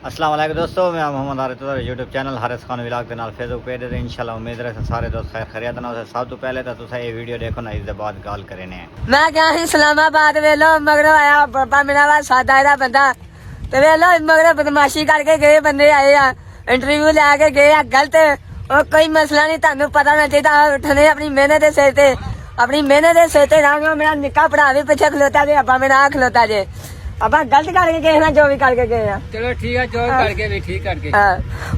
अस्सलाम वालेकुम दोस्तों, मैं Mohammad Haris YouTube channel Haris Khan vlog के नाल फेसबुक पेज ते इंशाल्लाह उम्मीद रखे सारे दोस्त खैर खैरियत नाल। सब तो पहले तो तुसा ये वीडियो देखो ना, इसके बाद गल करने हैं। मैं गया ही इस्लामाबाद वेलो मगरों आया बाबा मेरा वा सादा दा बंदा ते वेलो मगरों बदमाशी करके गए बंदे आए आ इंटरव्यू लेके गए आ गलत और कोई मसला नहीं तानू पता ना चाहिए उठने अपनी मेहनत दे सिर ते अपनी मेहनत दे सिर ते रंग मेरा निक्का भरा भी पीछे खलोता जे अब्बा मेरा खलोता जे अब्बा गलत करके गए ना जो भी करके गए आ चलो ठीक है जो करके भी ठीक करके हाँ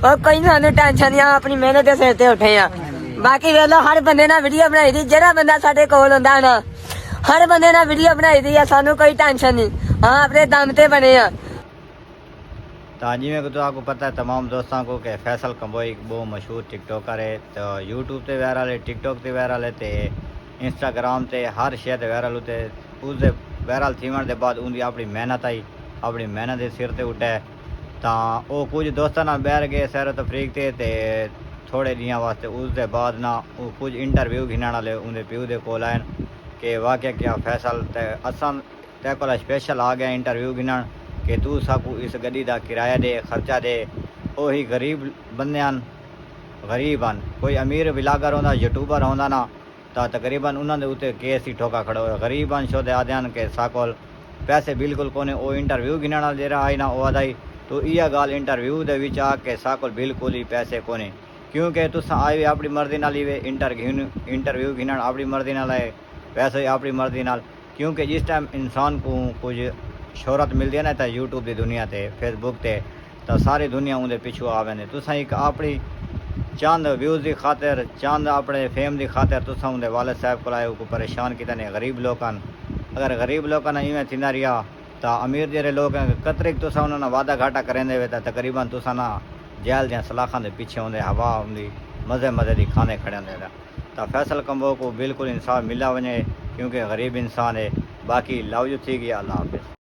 और कोई सानू टेंशन नहीं अपनी मेहनत दे सिर ते उठे आ बाकी वेलो हर बंदे ना वीडियो बनाई दी जेड़ा बंदा साडे कोल हुंदा ना हर बंदे ना वीडियो बनाई दी है सानू कोई टेंशन नहीं हाँ अपने दम ते बने आ तो जिमें तो आपको पता है तमाम दोस्तों को कि फैसल कंबोई बहुत मशहूर टिकटॉकर है। तो यूट्यूब ते वायरल है, टिकटॉक ते वायरल है, ते इंस्टाग्राम ते हर शे ते वायरल होते। उसके वायरल थीवन के बाद उनकी अपनी मेहनत आई, अपनी मेहनत के सिर ते उठे। तो वो कुछ दोस्तों ना बैर गए सैर तफरीक ते थोड़े दिनों वास्ते। उसके बाद ना कुछ इंटरव्यू घिनण वाले उनके प्यू के कोल आए कि वाकया क्या फैसल असां ते कोल स्पेशल आ गया इंटरव्यू घिनण कि तू साकू इस गड्डी का किराया दे, खर्चा दे। वही गरीब बंदे गरीब हैं, कोई अमीर ब्लॉगर होंदा, यूट्यूबर होंदा ना तो तकरीबन उन्होंने उत्ते केस ही ठोका खड़ो हो। गरीब शो दे आद्यान के साकोल पैसे बिल्कुल कोने। वो इंटरव्यू गिनण वाला जरा आई ना वो आदाई तो यह गाल इंटरव्यू दे विच आ के साकोल बिल्कुल ही पैसे कोने, क्योंकि तुसां आए अपनी मर्जी नाल ही वे इंटरव्यू गिनण अपनी मर्जी नाल है, पैसे अपनी मर्जी नाल। क्योंकि जिस टाइम इंसान को कुछ शोहरत मिलती है ना तो यूट्यूब की दुनिया ते फेसबुक ते तो सारी दुनिया उनके पिछू आ वेंदे। तुसां एक अपनी चंद व्यूज़ की खातिर, चंद अपने फेम की खातिर तुसां उनके वालिद साहब को आए को परेशान किया ने गरीब लोगन। अगर गरीब लोगन इवें थींदा रहा तो अमीर जड़े लोग कतरे तुसां उन्होंने वादा घाटा करेंदे वे तो तकरीबन तुसां ना जेल दियां सलाखां के पीछे होंदे हवा होंदी मज़े मज़े की खाने खड़े होंदे। तो फैसल कंबो को बिल्कुल इंसाफ मिला वने क्योंकि गरीब इंसान है। बाकी लव यू थी गया अल्लाह।